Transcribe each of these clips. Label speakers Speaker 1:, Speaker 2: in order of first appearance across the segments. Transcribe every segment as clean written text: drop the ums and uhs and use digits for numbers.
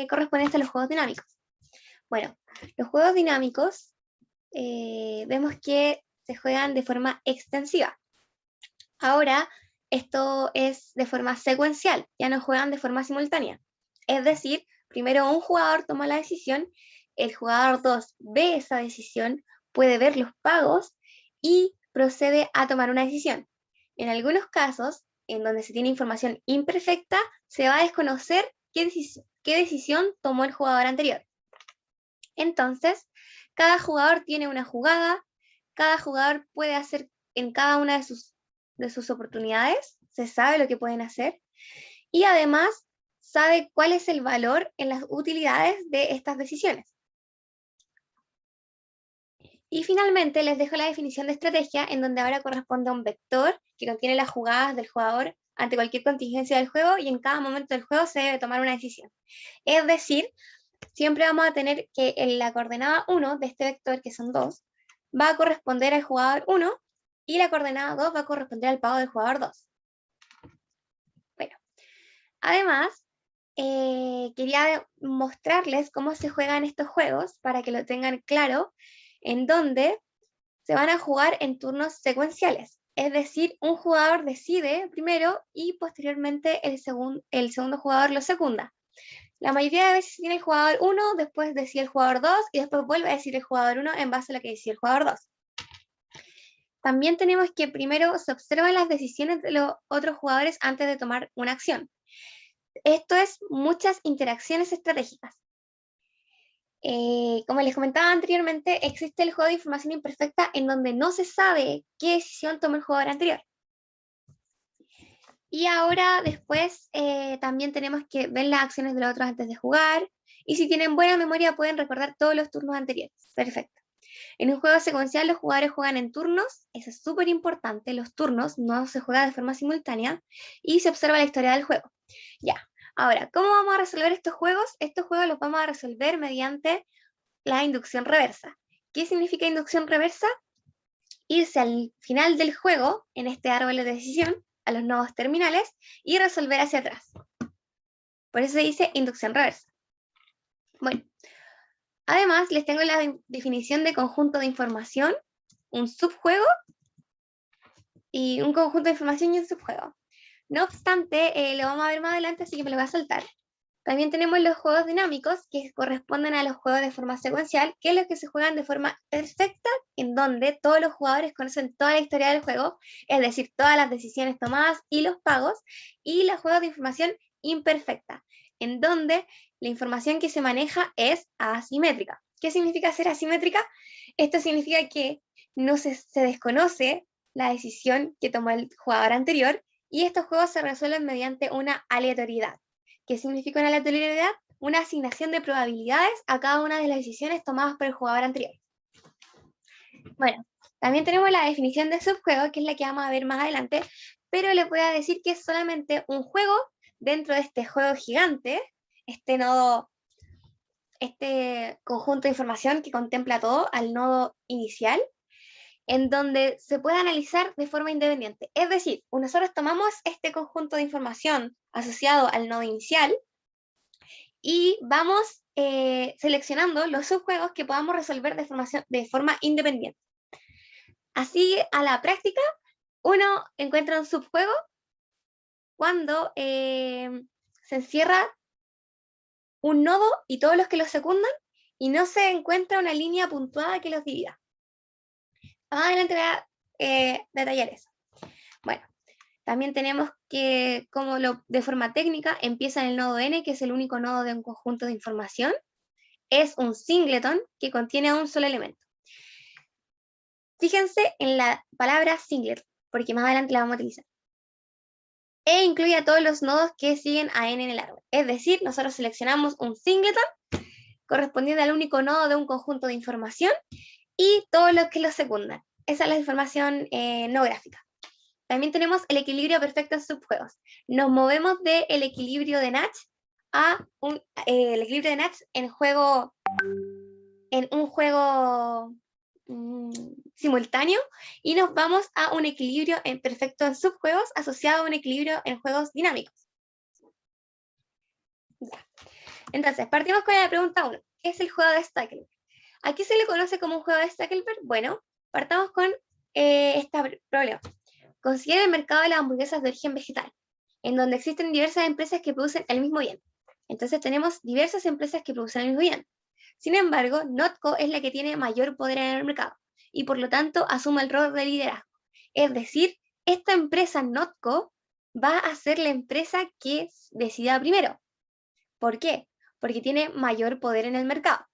Speaker 1: correspondientes a los juegos dinámicos. Bueno, los juegos dinámicos vemos que se juegan de forma extensiva. Ahora, esto es de forma secuencial, ya no juegan de forma simultánea. Es decir, primero un jugador toma la decisión, el jugador 2 ve esa decisión, puede ver los pagos y procede a tomar una decisión. En algunos casos, en donde se tiene información imperfecta, se va a desconocer qué decisión tomó el jugador anterior. Entonces, cada jugador tiene una jugada, cada jugador puede hacer en cada una de sus oportunidades, se sabe lo que pueden hacer, y además sabe cuál es el valor en las utilidades de estas decisiones. Y finalmente les dejo la definición de estrategia, en donde ahora corresponde a un vector que contiene las jugadas del jugador ante cualquier contingencia del juego, y en cada momento del juego se debe tomar una decisión. Es decir, siempre vamos a tener que en la coordenada 1 de este vector, que son 2, va a corresponder al jugador 1, y la coordenada 2 va a corresponder al pago del jugador 2. Bueno, además, quería mostrarles cómo se juegan estos juegos, para que lo tengan claro, en donde se van a jugar en turnos secuenciales. Es decir, un jugador decide primero y posteriormente el segundo jugador lo secunda. La mayoría de veces tiene el jugador 1, después decide el jugador 2 y después vuelve a decir el jugador 1 en base a lo que decide el jugador 2. También tenemos que primero se observan las decisiones de los otros jugadores antes de tomar una acción. Esto es muchas interacciones estratégicas. Como les comentaba anteriormente, existe el juego de información imperfecta, en donde no se sabe qué decisión tomó el jugador anterior. Y ahora después también tenemos que ver las acciones de los otros antes de jugar, y si tienen buena memoria pueden recordar todos los turnos anteriores. Perfecto. En un juego secuencial los jugadores juegan en turnos, eso es súper importante, los turnos no se juega de forma simultánea, y se observa la historia del juego. Ya, ahora, ¿cómo vamos a resolver estos juegos? Estos juegos los vamos a resolver mediante la inducción reversa. ¿Qué significa inducción reversa? Irse al final del juego, en este árbol de decisión, a los nodos terminales, y resolver hacia atrás. Por eso se dice inducción reversa. Bueno, además les tengo la definición de conjunto de información, un subjuego, y un conjunto de información y un subjuego. No obstante, lo vamos a ver más adelante, así que me lo voy a saltar. También tenemos los juegos dinámicos, que corresponden a los juegos de forma secuencial, que es los que se juegan de forma perfecta, en donde todos los jugadores conocen toda la historia del juego, es decir, todas las decisiones tomadas y los pagos, y los juegos de información imperfecta, en donde la información que se maneja es asimétrica. ¿Qué significa ser asimétrica? Esto significa que no se desconoce la decisión que tomó el jugador anterior, y estos juegos se resuelven mediante una aleatoriedad. ¿Qué significa una aleatoriedad? Una asignación de probabilidades a cada una de las decisiones tomadas por el jugador anterior. Bueno, también tenemos la definición de subjuego, que es la que vamos a ver más adelante, pero les voy a decir que es solamente un juego dentro de este juego gigante, este nodo, este conjunto de información que contempla todo al nodo inicial, en donde se puede analizar de forma independiente. Es decir, nosotros tomamos este conjunto de información asociado al nodo inicial y vamos seleccionando los subjuegos que podamos resolver de forma independiente. Así, a la práctica, uno encuentra un subjuego cuando se encierra un nodo y todos los que los secundan, y no se encuentra una línea puntuada que los divida. Más adelante voy a detallar eso. Bueno, también tenemos que, de forma técnica, empieza en el nodo n, que es el único nodo de un conjunto de información. Es un singleton que contiene un solo elemento. Fíjense en la palabra singleton, porque más adelante la vamos a utilizar. E incluye a todos los nodos que siguen a n en el árbol. Es decir, nosotros seleccionamos un singleton correspondiente al único nodo de un conjunto de información y todos los que lo secundan. Esa es la información no gráfica. También tenemos el equilibrio perfecto en subjuegos. Nos movemos del equilibrio de Nash a el equilibrio de Nash en un juego simultáneo, y nos vamos a un equilibrio perfecto en subjuegos asociado a un equilibrio en juegos dinámicos. Ya. Entonces, partimos con la pregunta 1. ¿Qué es el juego de Stackelberg? ¿A qué se le conoce como un juego de Stackelberg? Bueno, partamos con este problema. Considera el mercado de las hamburguesas de origen vegetal, en donde existen diversas empresas que producen el mismo bien. Entonces tenemos diversas empresas que producen el mismo bien. Sin embargo, Notco es la que tiene mayor poder en el mercado y por lo tanto asume el rol de liderazgo. Es decir, esta empresa Notco va a ser la empresa que decida primero. ¿Por qué? Porque tiene mayor poder en el mercado.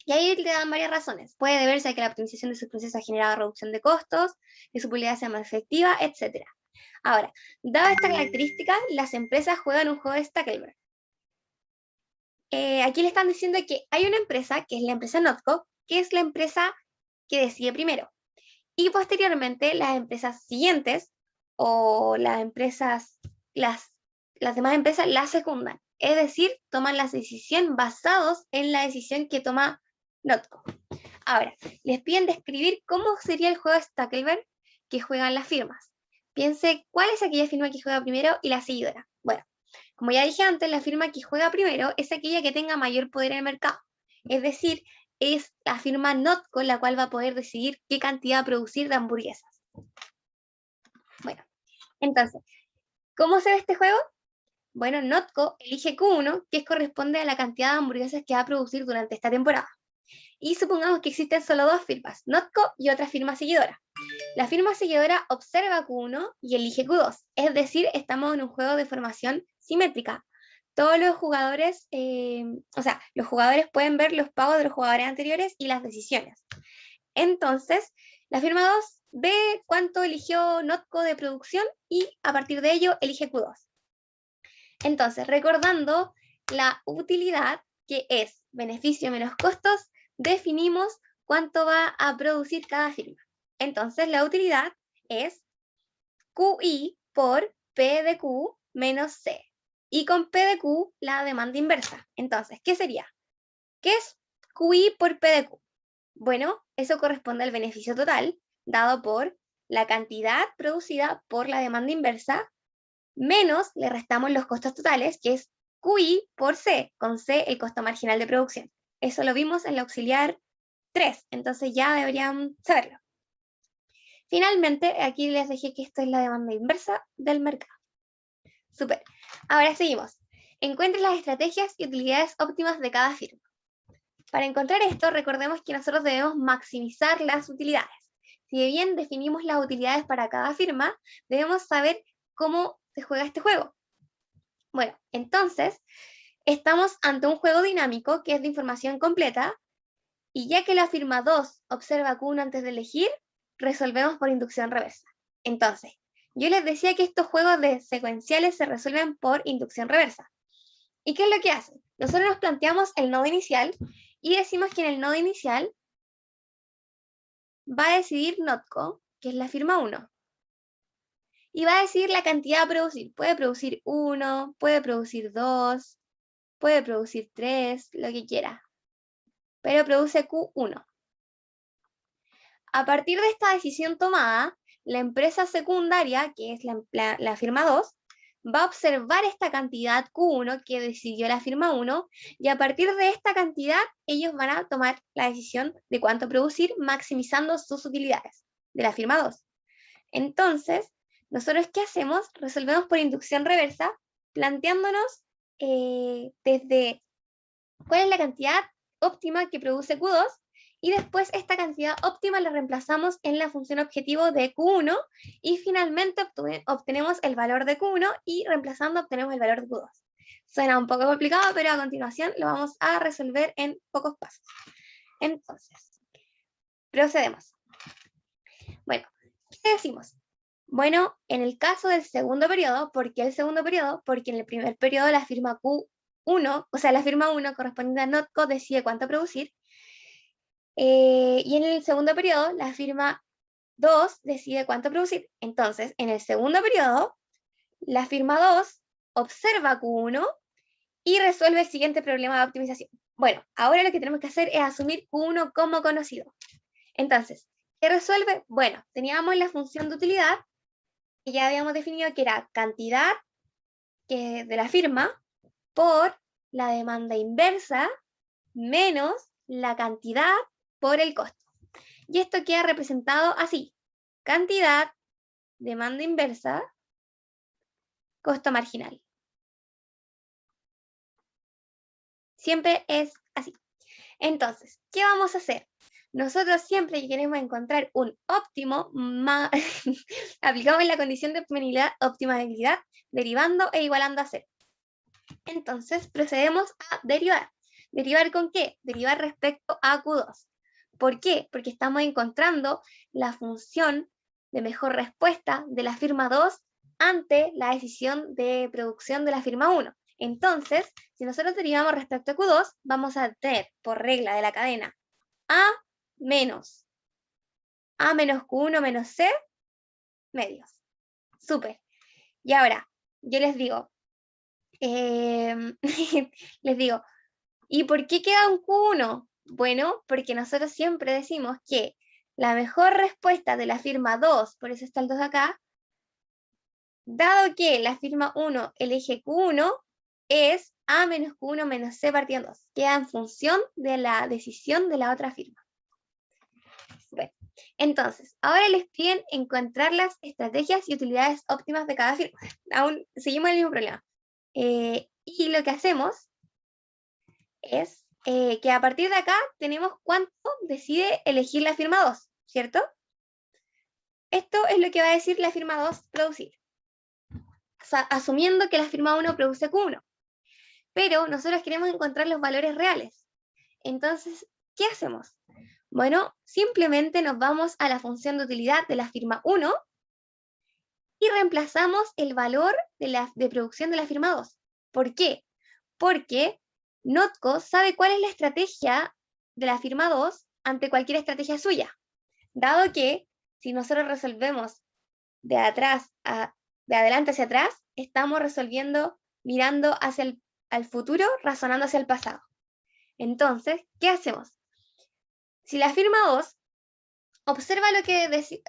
Speaker 1: Y ahí le dan varias razones. Puede deberse a que la optimización de sus procesos ha generado reducción de costos, que su publicidad sea más efectiva, etc. Ahora, dada esta característica, las empresas juegan un juego de Stackelberg. Aquí le están diciendo que hay una empresa, que es la empresa Notco, que es la empresa que decide primero. Y posteriormente las empresas siguientes o las demás empresas la secundan. Es decir, toman la decisión basados en la decisión que toma Notco. Ahora, les piden describir cómo sería el juego de Stackelberg que juegan las firmas. Piense cuál es aquella firma que juega primero y la seguidora. Bueno, como ya dije antes, la firma que juega primero es aquella que tenga mayor poder en el mercado. Es decir, es la firma Notco la cual va a poder decidir qué cantidad producir de hamburguesas. Bueno, entonces, ¿cómo se ve este juego? Bueno, Notco elige Q1, que corresponde a la cantidad de hamburguesas que va a producir durante esta temporada. Y supongamos que existen solo dos firmas, Notco y otra firma seguidora. La firma seguidora observa Q1 y elige Q2, es decir, estamos en un juego de formación simétrica. Todos los jugadores, los jugadores pueden ver los pagos de los jugadores anteriores y las decisiones. Entonces, la firma 2 ve cuánto eligió Notco de producción y a partir de ello elige Q2. Entonces, recordando la utilidad, que es beneficio menos costos, definimos cuánto va a producir cada firma. Entonces, la utilidad es QI por P de Q menos C. Y con P de Q, la demanda inversa. Entonces, ¿qué sería? ¿Qué es QI por P de Q? Bueno, eso corresponde al beneficio total, dado por la cantidad producida por la demanda inversa, menos le restamos los costos totales, que es QI por C, con C el costo marginal de producción. Eso lo vimos en la auxiliar 3, entonces ya deberían saberlo. Finalmente, aquí les dejé que esto es la demanda inversa del mercado. Súper. Ahora seguimos. Encuentren las estrategias y utilidades óptimas de cada firma. Para encontrar esto, recordemos que nosotros debemos maximizar las utilidades. Si bien definimos las utilidades para cada firma, debemos saber cómo se juega este juego. Bueno, entonces, estamos ante un juego dinámico que es de información completa, y ya que la firma 2 observa Q1 antes de elegir, resolvemos por inducción reversa. Entonces, yo les decía que estos juegos de secuenciales se resuelven por inducción reversa. ¿Y qué es lo que hacen? Nosotros nos planteamos el nodo inicial y decimos que en el nodo inicial va a decidir Notco, que es la firma 1. Y va a decidir la cantidad a producir. Puede producir 1, puede producir 2, puede producir 3, lo que quiera. Pero produce Q1. A partir de esta decisión tomada, la empresa secundaria, que es la firma 2, va a observar esta cantidad Q1 que decidió la firma 1 y a partir de esta cantidad ellos van a tomar la decisión de cuánto producir, maximizando sus utilidades de la firma 2. Entonces, nosotros ¿qué hacemos? Resolvemos por inducción reversa, planteándonos desde cuál es la cantidad óptima que produce Q2 y después esta cantidad óptima la reemplazamos en la función objetivo de Q1 y finalmente obtenemos el valor de Q1 y reemplazando obtenemos el valor de Q2. Suena un poco complicado, pero a continuación lo vamos a resolver en pocos pasos. Entonces, procedemos. Bueno, ¿qué decimos? Bueno, en el caso del segundo periodo, ¿por qué el segundo periodo? Porque en el primer periodo la firma Q1, o sea, la firma 1 correspondiente a Notco decide cuánto producir, y en el segundo periodo la firma 2 decide cuánto producir. Entonces, en el segundo periodo, la firma 2 observa Q1 y resuelve el siguiente problema de optimización. Bueno, ahora lo que tenemos que hacer es asumir Q1 como conocido. Entonces, ¿qué resuelve? Bueno, teníamos la función de utilidad, que ya habíamos definido que era cantidad de la firma por la demanda inversa menos la cantidad por el costo. Y esto queda representado así: cantidad, demanda inversa, costo marginal. Siempre es así. Entonces, ¿qué vamos a hacer? Nosotros siempre que queremos encontrar un óptimo, aplicamos la condición de optimabilidad derivando e igualando a cero. Entonces, procedemos a derivar. ¿Derivar con qué? Derivar respecto a Q2. ¿Por qué? Porque estamos encontrando la función de mejor respuesta de la firma 2 ante la decisión de producción de la firma 1. Entonces, si nosotros derivamos respecto a Q2, vamos a tener por regla de la cadena A menos Q1 menos C medios. Súper. Y ahora, yo les digo, ¿y por qué queda un Q1? Bueno, porque nosotros siempre decimos que la mejor respuesta de la firma 2, por eso está el 2 acá, dado que la firma 1 elige Q1, es A menos Q1 menos C partido en 2. Queda en función de la decisión de la otra firma. Bueno, entonces, ahora les piden encontrar las estrategias y utilidades óptimas de cada firma. Aún seguimos el mismo problema. Y lo que hacemos es que a partir de acá tenemos cuánto decide elegir la firma 2, ¿cierto? Esto es lo que va a decir la firma 2 producir. O sea, asumiendo que la firma 1 produce Q1. Pero nosotros queremos encontrar los valores reales. Entonces, ¿qué hacemos? Bueno, simplemente nos vamos a la función de utilidad de la firma 1 y reemplazamos el valor de producción de la firma 2. ¿Por qué? Porque Notco sabe cuál es la estrategia de la firma 2 ante cualquier estrategia suya, dado que si nosotros resolvemos de adelante hacia atrás, estamos resolviendo mirando hacia al futuro, razonando hacia el pasado. Entonces, ¿qué hacemos? Si la firma 2 observa lo que decía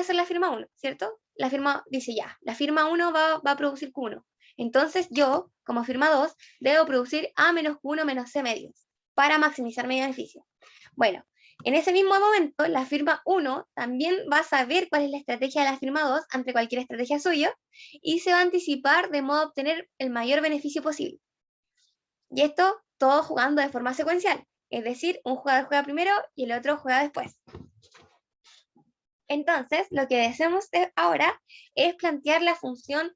Speaker 1: hacer la firma 1, ¿cierto? La firma dice ya, la firma 1 va a producir Q1. Entonces yo, como firma 2, debo producir A menos Q1 menos C medios para maximizar mi beneficio. Bueno, en ese mismo momento, la firma 1 también va a saber cuál es la estrategia de la firma 2 ante cualquier estrategia suya y se va a anticipar de modo a obtener el mayor beneficio posible. Y esto todo jugando de forma secuencial. Es decir, un jugador juega primero y el otro juega después. Entonces, lo que hacemos ahora es plantear la función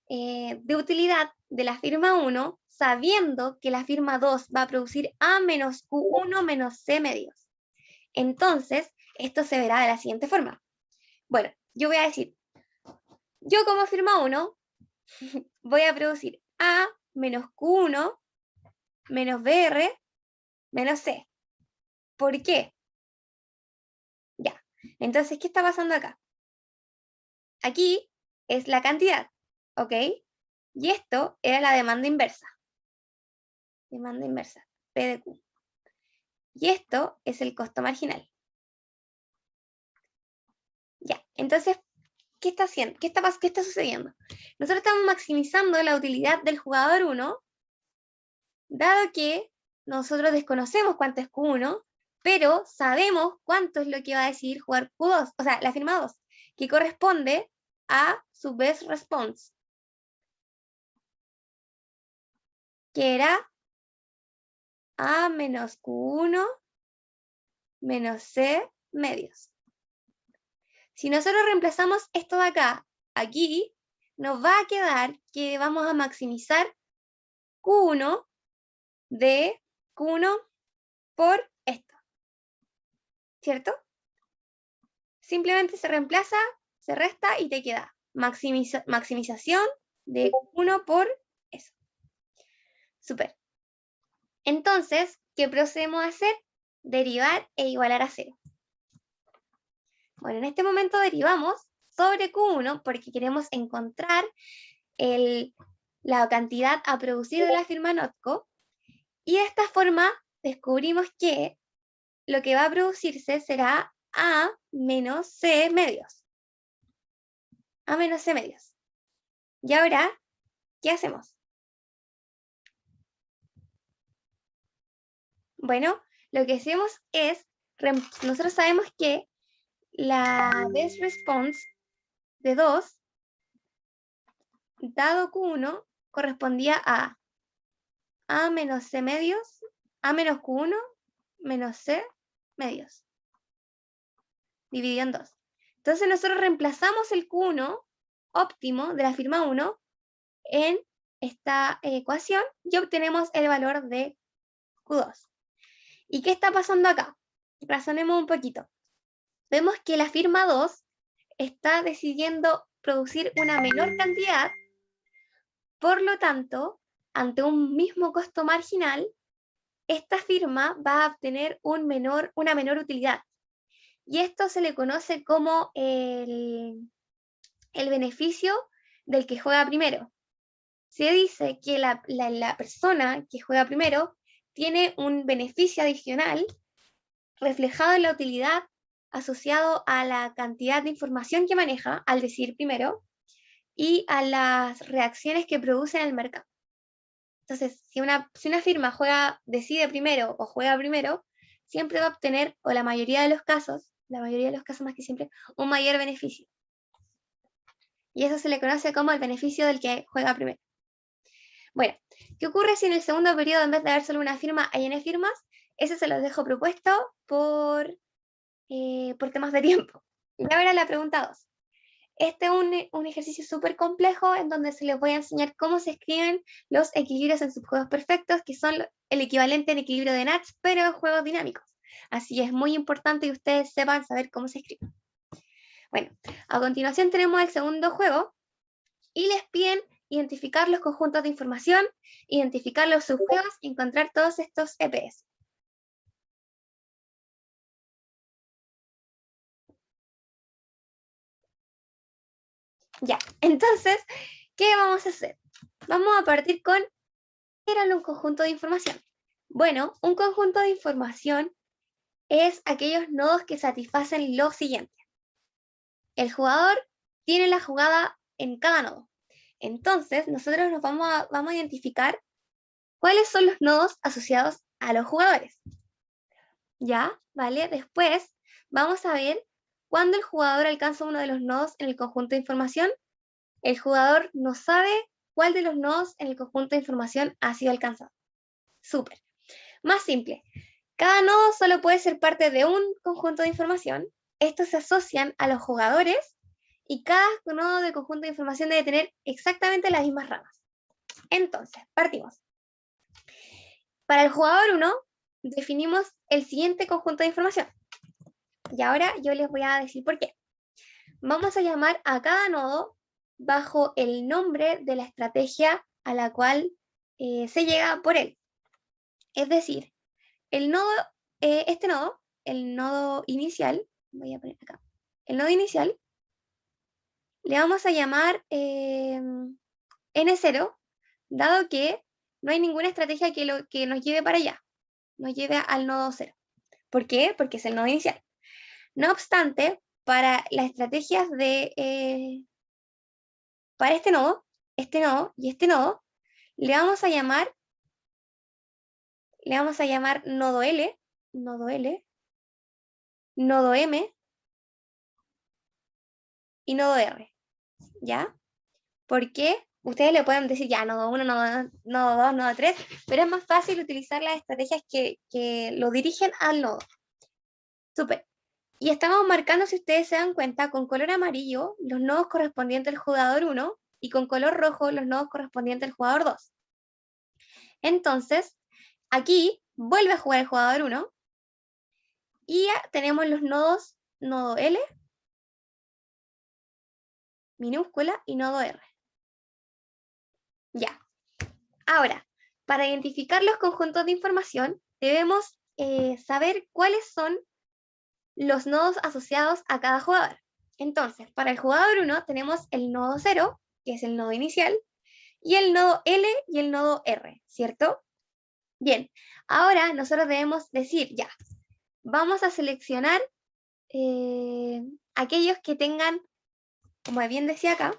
Speaker 1: de utilidad de la firma 1, sabiendo que la firma 2 va a producir A menos Q1 menos C medios. Entonces, esto se verá de la siguiente forma. Bueno, yo voy a decir, yo como firma 1 voy a producir A menos Q1 menos BR menos C. ¿Por qué? Ya. Entonces, ¿qué está pasando acá? Aquí es la cantidad, ¿ok? Y esto era la demanda inversa. Demanda inversa, P de Q. Y esto es el costo marginal. Ya, entonces, ¿qué está haciendo? ¿Qué está sucediendo? Nosotros estamos maximizando la utilidad del jugador 1, dado que nosotros desconocemos cuánto es Q1, pero sabemos cuánto es lo que va a decidir jugar Q2, o sea, la firma 2, que corresponde a su best response, que era A menos Q1 menos C medios. Si nosotros reemplazamos esto de acá, aquí, nos va a quedar que vamos a maximizar Q1 de Q1 por esto, ¿cierto? Simplemente se reemplaza, se resta y te queda maximización de Q1 por eso. Súper. Entonces, ¿qué procedemos a hacer? Derivar e igualar a 0. Bueno, en este momento derivamos sobre Q1 porque queremos encontrar la cantidad a producir de la firma Notco, y de esta forma descubrimos que lo que va a producirse será A menos C medios. A menos C medios. Y ahora, ¿qué hacemos? Bueno, lo que hacemos es, nosotros sabemos que la best response de 2, dado Q1, correspondía a menos C medios, A menos Q1, menos C medios, dividido en 2. Entonces nosotros reemplazamos el Q1 óptimo de la firma 1 en esta ecuación y obtenemos el valor de Q2. ¿Y qué está pasando acá? Razonemos un poquito. Vemos que la firma 2 está decidiendo producir una menor cantidad, por lo tanto, ante un mismo costo marginal, esta firma va a obtener una menor utilidad. Y esto se le conoce como el beneficio del que juega primero. Se dice que la persona que juega primero tiene un beneficio adicional reflejado en la utilidad asociado a la cantidad de información que maneja al decidir primero y a las reacciones que produce en el mercado. Entonces, si una firma decide primero o juega primero, siempre va a obtener, o la mayoría de los casos más que siempre, un mayor beneficio. Y eso se le conoce como el beneficio del que juega primero. Bueno, ¿qué ocurre si en el segundo periodo, en vez de haber solo una firma, hay n firmas? Ese se los dejo propuesto por temas de tiempo. Y ahora la pregunta 2. Este es un ejercicio súper complejo en donde se les voy a enseñar cómo se escriben los equilibrios en subjuegos perfectos, que son el equivalente en equilibrio de Nats, pero en juegos dinámicos. Así es muy importante que ustedes sepan saber cómo se escribe. Bueno, a continuación tenemos el segundo juego y les piden identificar los conjuntos de información, identificar los subjuegos y encontrar todos estos EPS. Ya, entonces, ¿qué vamos a hacer? Vamos a partir con, ¿qué era un conjunto de información? Bueno, un conjunto de información es aquellos nodos que satisfacen lo siguiente. El jugador tiene la jugada en cada nodo. Entonces, nosotros nos vamos a identificar cuáles son los nodos asociados a los jugadores. ¿Ya? ¿Vale? Después, vamos a ver cuándo el jugador alcanza uno de los nodos en el conjunto de información. El jugador no sabe cuál de los nodos en el conjunto de información ha sido alcanzado. Súper. Más simple. Cada nodo solo puede ser parte de un conjunto de información. Estos se asocian a los jugadores y cada nodo del conjunto de información debe tener exactamente las mismas ramas. Entonces, partimos. Para el jugador 1, definimos el siguiente conjunto de información. Y ahora yo les voy a decir por qué. Vamos a llamar a cada nodo bajo el nombre de la estrategia a la cual se llega por él. Es decir, el nodo, el nodo inicial, voy a poner acá, el nodo inicial, le vamos a llamar N0, dado que no hay ninguna estrategia que nos lleve para allá, nos lleve al nodo 0. ¿Por qué? Porque es el nodo inicial. No obstante, para las estrategias para este nodo y este nodo, le vamos a llamar nodo L, nodo M y nodo R, ¿ya? ¿Por qué? Ustedes le pueden decir ya nodo 1, nodo 2, nodo 3, pero es más fácil utilizar las estrategias que lo dirigen al nodo. Súper. Y estamos marcando, si ustedes se dan cuenta, con color amarillo los nodos correspondientes al jugador 1 y con color rojo los nodos correspondientes al jugador 2. Entonces, aquí vuelve a jugar el jugador 1 y ya tenemos los nodos nodo L, minúscula, y nodo R. Ya. Ahora, para identificar los conjuntos de información, debemos saber cuáles son los nodos asociados a cada jugador. Entonces, para el jugador 1 tenemos el nodo 0, que es el nodo inicial, y el nodo L y el nodo R, ¿cierto? Bien, ahora nosotros debemos decir, ya, vamos a seleccionar aquellos que tengan, como bien decía acá,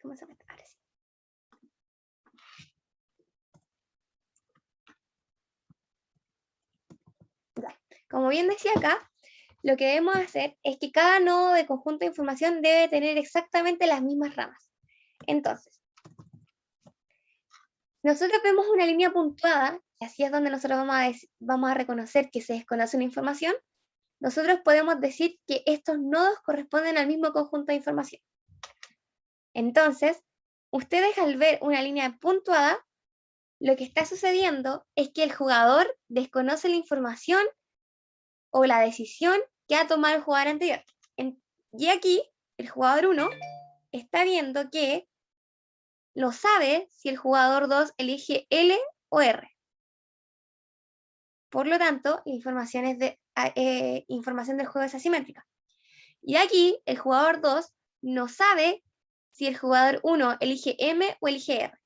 Speaker 1: ¿cómo se llama? Ahora sí. Como bien decía acá, lo que debemos hacer es que cada nodo de conjunto de información debe tener exactamente las mismas ramas. Entonces, nosotros vemos una línea puntuada, y así es donde nosotros vamos a reconocer que se desconoce una información. Nosotros podemos decir que estos nodos corresponden al mismo conjunto de información. Entonces, ustedes al ver una línea puntuada, lo que está sucediendo es que el jugador desconoce la información o la decisión que ha tomado el jugador anterior. Y aquí, el jugador 1 está viendo que no sabe si el jugador 2 elige L o R. Por lo tanto, la información, información del juego es asimétrica. Y aquí, el jugador 2 no sabe si el jugador 1 elige M o elige R.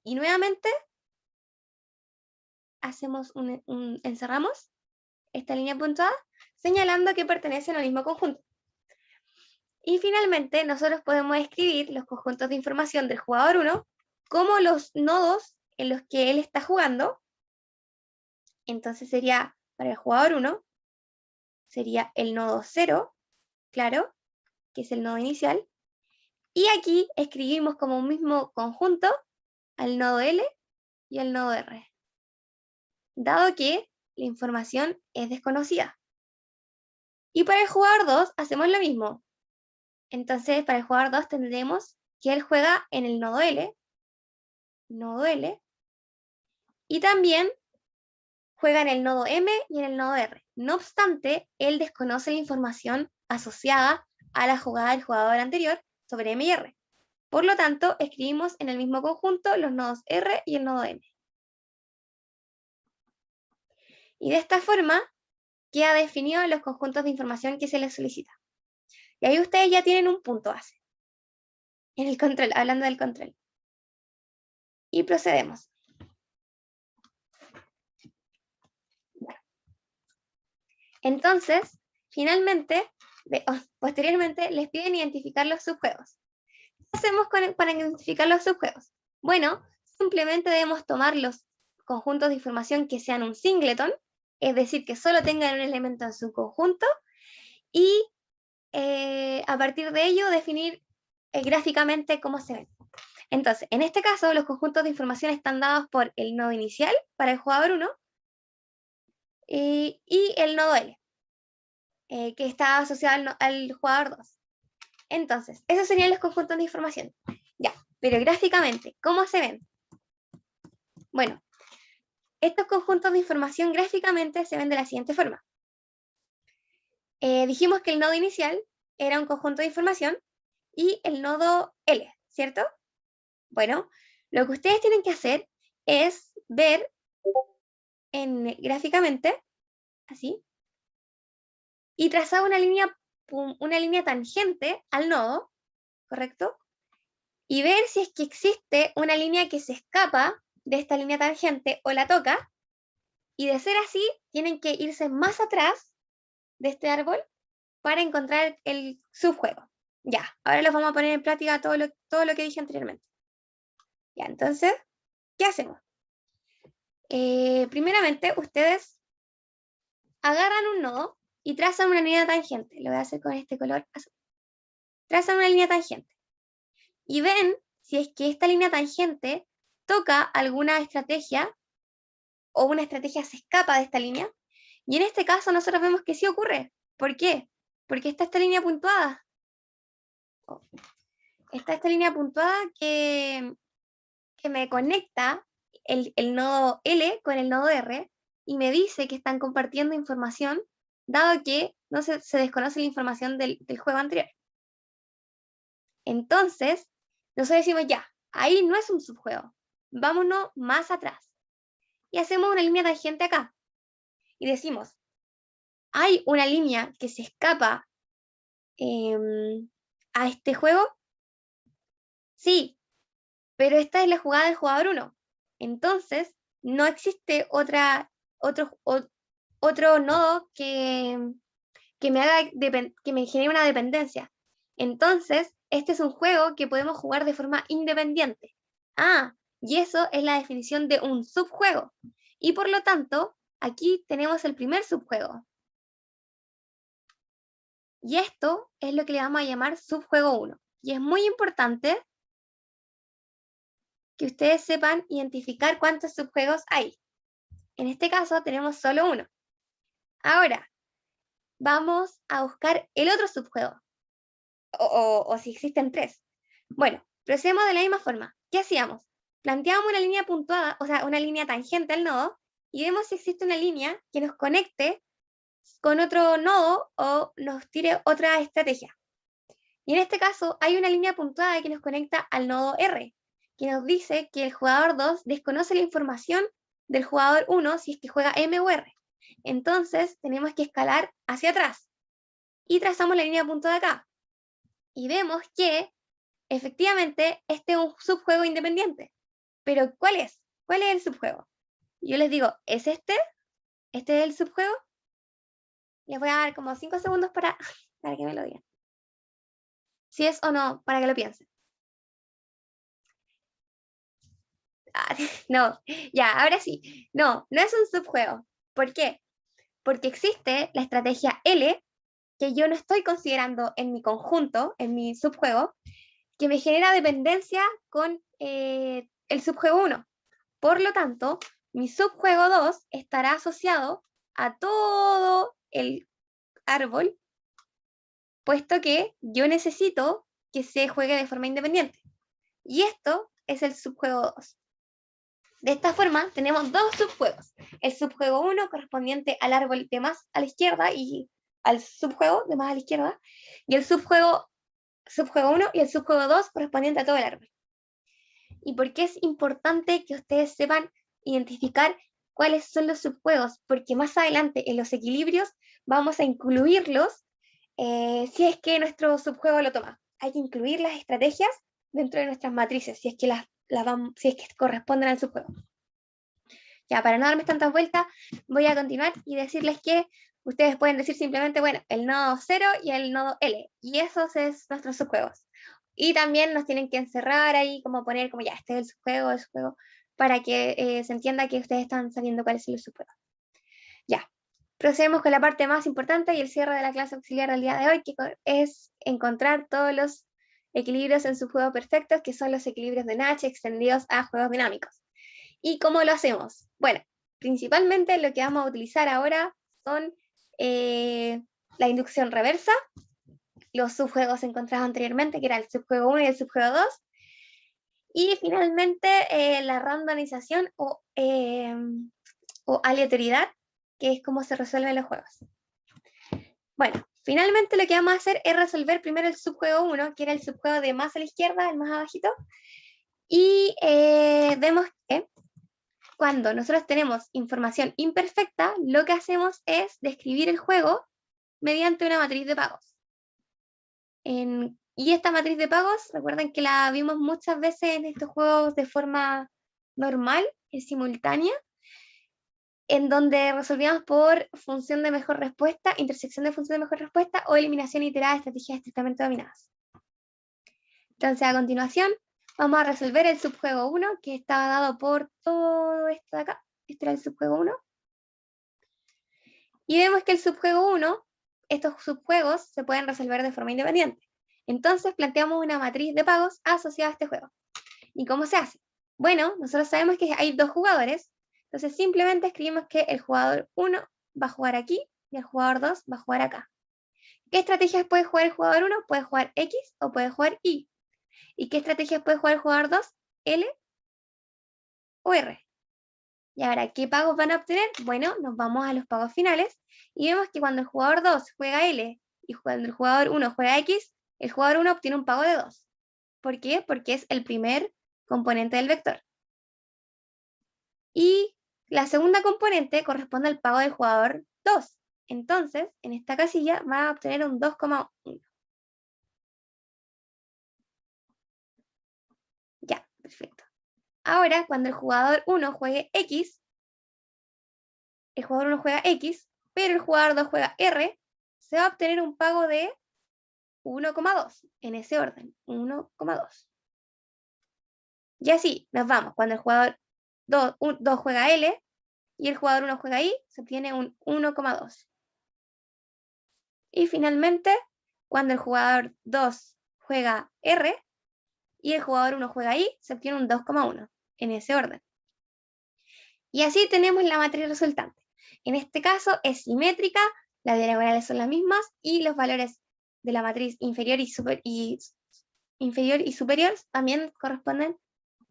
Speaker 1: Y nuevamente, encerramos esta línea puntuada, señalando que pertenecen al mismo conjunto. Y finalmente, nosotros podemos escribir los conjuntos de información del jugador 1 como los nodos en los que él está jugando. Entonces sería, para el jugador 1, sería el nodo 0, claro, que es el nodo inicial. Y aquí escribimos como un mismo conjunto al nodo L y al nodo R, dado que la información es desconocida. Y para el jugador 2 hacemos lo mismo. Entonces, para el jugador 2 tendremos que él juega en el nodo L, y también juega en el nodo M y en el nodo R. No obstante, él desconoce la información asociada a la jugada del jugador anterior sobre M y R. Por lo tanto, escribimos en el mismo conjunto los nodos R y el nodo M. Y de esta forma queda definido los conjuntos de información que se les solicita. Y ahí ustedes ya tienen un punto base en el control, hablando del control. Y procedemos. Entonces, finalmente, posteriormente, les piden identificar los subjuegos. ¿Qué hacemos para identificar los subjuegos? Bueno, simplemente debemos tomar los conjuntos de información que sean un singleton, es decir, que solo tengan un elemento en su conjunto, y a partir de ello definir gráficamente cómo se ven. Entonces, en este caso, los conjuntos de información están dados por el nodo inicial para el jugador 1 y el nodo L, que está asociado al jugador 2. Entonces, esos serían los conjuntos de información. Ya, pero gráficamente, ¿cómo se ven? Bueno, estos conjuntos de información gráficamente se ven de la siguiente forma. Dijimos que el nodo inicial era un conjunto de información y el nodo L, ¿cierto? Bueno, lo que ustedes tienen que hacer es ver gráficamente, así, y trazar una línea tangente al nodo, ¿correcto? Y ver si es que existe una línea que se escapa de esta línea tangente o la toca, y de ser así, tienen que irse más atrás de este árbol para encontrar el subjuego. Ya, ahora los vamos a poner en práctica todo lo que dije anteriormente. Ya, entonces, ¿qué hacemos? Primeramente, ustedes agarran un nodo y trazan una línea tangente. Lo voy a hacer con este color azul. Trazan una línea tangente. Y ven si es que esta línea tangente toca alguna estrategia o una estrategia se escapa de esta línea. Y en este caso nosotros vemos que sí ocurre. ¿Por qué? Porque está esta línea puntuada. Está esta línea puntuada que me conecta el nodo L con el nodo R y me dice que están compartiendo información, dado que no se desconoce la información del juego anterior. Entonces, nosotros decimos ya, ahí no es un subjuego, vámonos más atrás. Y hacemos una línea tangente acá. Y decimos, ¿hay una línea que se escapa a este juego? Sí, pero esta es la jugada del jugador 1. Entonces, no existe otro nodo que me genere una dependencia. Entonces, este es un juego que podemos jugar de forma independiente. Ah, y eso es la definición de un subjuego. Y por lo tanto, aquí tenemos el primer subjuego. Y esto es lo que le vamos a llamar subjuego 1. Y es muy importante que ustedes sepan identificar cuántos subjuegos hay. En este caso tenemos solo uno. Ahora, vamos a buscar el otro subjuego. O si existen 3. Bueno, procedemos de la misma forma. ¿Qué hacíamos? Planteábamos una línea puntuada, o sea, una línea tangente al nodo, y vemos si existe una línea que nos conecte con otro nodo o nos tire otra estrategia. Y en este caso hay una línea puntuada que nos conecta al nodo R, que nos dice que el jugador 2 desconoce la información del jugador 1 si es que juega M o R. Entonces tenemos que escalar hacia atrás. Y trazamos la línea puntuada acá. Y vemos que efectivamente este es un subjuego independiente. Pero ¿cuál es? ¿Cuál es el subjuego? Yo les digo, ¿es este? ¿Este es el subjuego? Les voy a dar como 5 segundos para que me lo digan. Si es o no, para que lo piensen. No, ya, ahora sí. No, no es un subjuego. ¿Por qué? Porque existe la estrategia L, que yo no estoy considerando en mi conjunto, en mi subjuego, que me genera dependencia con el subjuego 1. Por lo tanto, mi subjuego 2 estará asociado a todo el árbol, puesto que yo necesito que se juegue de forma independiente. Y esto es el subjuego 2. De esta forma, tenemos dos subjuegos. El subjuego 1 correspondiente al árbol de más a la izquierda y al subjuego de más a la izquierda, y el subjuego 1 y el subjuego 2 correspondiente a todo el árbol. ¿Y por qué es importante que ustedes sepan identificar cuáles son los subjuegos? Porque más adelante en los equilibrios vamos a incluirlos si es que nuestro subjuego lo toma. Hay que incluir las estrategias dentro de nuestras matrices, si es que si es que corresponden al subjuego. Ya, para no darme tantas vueltas, voy a continuar y decirles que ustedes pueden decir simplemente, bueno, el nodo 0 y el nodo L, y esos es nuestros subjuegos. Y también nos tienen que encerrar ahí, como poner, como ya, este es el subjuego, para que se entienda que ustedes están sabiendo cuáles son los subjuegos. Ya, procedemos con la parte más importante y el cierre de la clase auxiliar del día de hoy, que es encontrar todos los equilibrios en subjuego perfectos, que son los equilibrios de Nash extendidos a juegos dinámicos. ¿Y cómo lo hacemos? Bueno, principalmente lo que vamos a utilizar ahora son la inducción reversa, los subjuegos encontrados anteriormente, que era el subjuego 1 y el subjuego 2, y finalmente la randomización o aleatoriedad, que es cómo se resuelven los juegos. Bueno, finalmente lo que vamos a hacer es resolver primero el subjuego 1, que era el subjuego de más a la izquierda, el más abajito, y vemos que cuando nosotros tenemos información imperfecta, lo que hacemos es describir el juego mediante una matriz de pagos. Y esta matriz de pagos, recuerden que la vimos muchas veces en estos juegos de forma normal, simultánea, en donde resolvíamos por función de mejor respuesta, intersección de función de mejor respuesta o eliminación iterada de estrategias estrictamente dominadas. Entonces, a continuación, vamos a resolver el subjuego 1, que estaba dado por todo esto de acá. Este era el subjuego 1. Y vemos que el subjuego 1, estos subjuegos se pueden resolver de forma independiente. Entonces planteamos una matriz de pagos asociada a este juego. ¿Y cómo se hace? Bueno, nosotros sabemos que hay dos jugadores, entonces simplemente escribimos que el jugador 1 va a jugar aquí y el jugador 2 va a jugar acá. ¿Qué estrategias puede jugar el jugador 1? Puede jugar X o puede jugar Y. ¿Y qué estrategias puede jugar el jugador 2? L o R. Y ahora, ¿qué pagos van a obtener? Bueno, nos vamos a los pagos finales y vemos que cuando el jugador 2 juega L y cuando el jugador 1 juega X, el jugador 1 obtiene un pago de 2. ¿Por qué? Porque es el primer componente del vector. Y la segunda componente corresponde al pago del jugador 2. Entonces, en esta casilla va a obtener un 2,1. Ya, perfecto. Ahora, cuando el jugador 1 juegue X, el jugador 1 juega X, pero el jugador 2 juega R, se va a obtener un pago de 1,2, en ese orden, 1,2. Y así nos vamos, cuando el jugador 2 juega L, y el jugador 1 juega I, se obtiene un 1,2. Y finalmente, cuando el jugador 2 juega R y el jugador 1 juega I, se obtiene un 2,1, en ese orden. Y así tenemos la matriz resultante. En este caso es simétrica, las diagonales son las mismas y los valores de la matriz inferior y superior también corresponden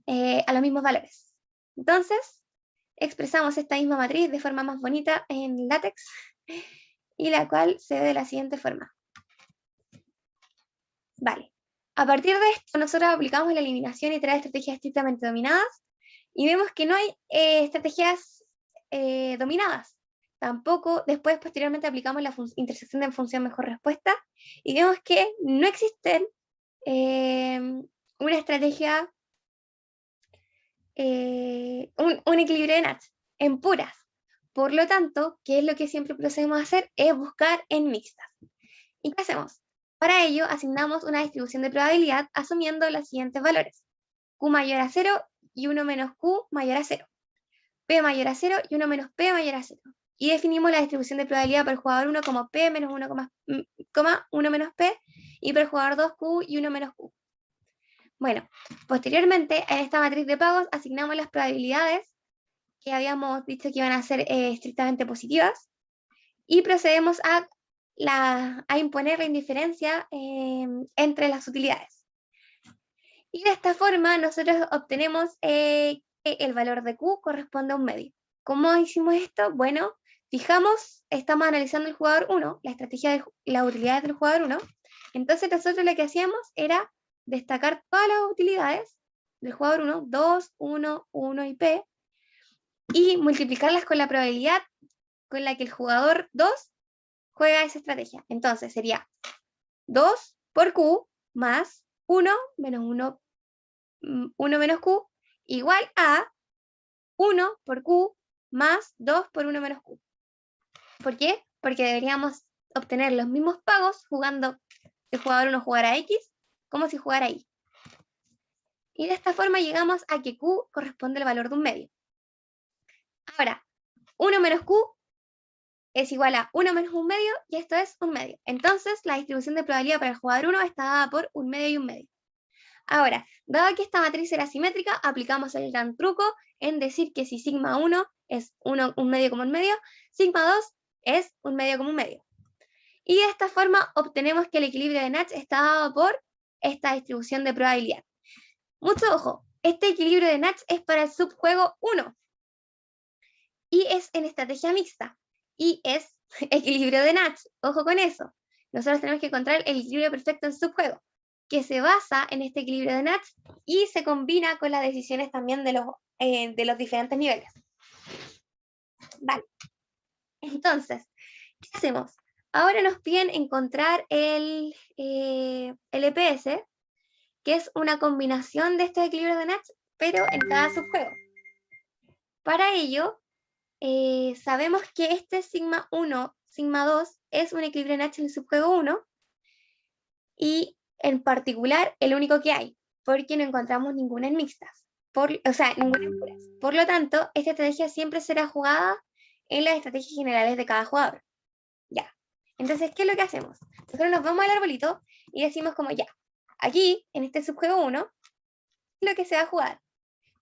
Speaker 1: a los mismos valores. Entonces, expresamos esta misma matriz de forma más bonita en LaTeX, y la cual se ve de la siguiente forma. Vale. A partir de esto, nosotros aplicamos la eliminación y trae estrategias estrictamente dominadas, y vemos que no hay estrategias dominadas. Tampoco, después, posteriormente, aplicamos la intersección de función mejor respuesta, y vemos que no existen una estrategia, un equilibrio de Nash en puras. Por lo tanto, ¿qué es lo que siempre procedemos a hacer? Es buscar en mixtas. ¿Y qué hacemos? Para ello, asignamos una distribución de probabilidad asumiendo los siguientes valores: Q mayor a 0 y 1 menos Q mayor a 0. P mayor a 0 y 1 menos P mayor a 0. Y definimos la distribución de probabilidad para el jugador 1 como P menos 1, 1 menos P, y para el jugador 2 Q y 1 menos Q. Bueno, posteriormente, en esta matriz de pagos asignamos las probabilidades que habíamos dicho que iban a ser estrictamente positivas, y procedemos a imponer la indiferencia entre las utilidades. Y de esta forma nosotros obtenemos que el valor de Q corresponde a un medio. ¿Cómo hicimos esto? Bueno, estamos analizando el jugador 1, la estrategia las utilidades del jugador 1. Entonces nosotros lo que hacíamos era destacar todas las utilidades del jugador 1, 2, 1, 1 y P, y multiplicarlas con la probabilidad con la que el jugador 2 juega esa estrategia. Entonces sería 2 por Q más 1 menos 1 menos Q igual a 1 por Q más 2 por 1 menos Q. ¿Por qué? Porque deberíamos obtener los mismos pagos jugando, si el jugador 1 jugara X, como si jugara Y. Y de esta forma llegamos a que Q corresponde al valor de un medio. Ahora, 1 menos Q es igual a 1 menos un medio, y esto es un medio. Entonces, la distribución de probabilidad para el jugador 1 está dada por un medio y un medio. Ahora, dado que esta matriz era simétrica, aplicamos el gran truco en decir que si sigma 1 es un medio como un medio, sigma 2 es un medio como un medio. Y de esta forma obtenemos que el equilibrio de Nash está dado por esta distribución de probabilidad. Mucho ojo, este equilibrio de Nash es para el subjuego 1 y es en estrategia mixta y es equilibrio de Nash. Ojo con eso. Nosotros tenemos que encontrar el equilibrio perfecto en subjuego, que se basa en este equilibrio de Nash y se combina con las decisiones también de los diferentes niveles. Vale. Entonces, ¿qué hacemos? Ahora nos piden encontrar el EPS, que es una combinación de estos equilibrios de Nash, pero en cada subjuego. Para ello, sabemos que este sigma 1, sigma 2 es un equilibrio de Nash en el subjuego 1, y en particular el único que hay, porque no encontramos ninguna en mixtas, ninguna en puras. Por lo tanto, esta estrategia siempre será jugada en las estrategias generales de cada jugador. Ya. Entonces, ¿qué es lo que hacemos? Nosotros nos vamos al arbolito y decimos como ya, aquí, en este subjuego 1, ¿qué es lo que se va a jugar?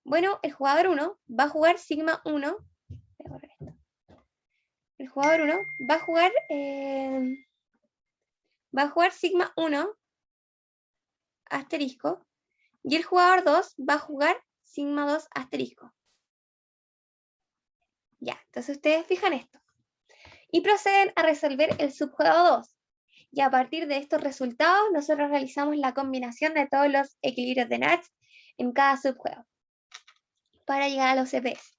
Speaker 1: Bueno, el jugador 1 va a jugar sigma 1. El jugador 1 va a jugar sigma 1 asterisco, y el jugador 2 va a jugar sigma 2 asterisco. Ya, entonces ustedes fijan esto. Y proceden a resolver el subjuego 2. Y a partir de estos resultados, nosotros realizamos la combinación de todos los equilibrios de Nash en cada subjuego para llegar a los EPS.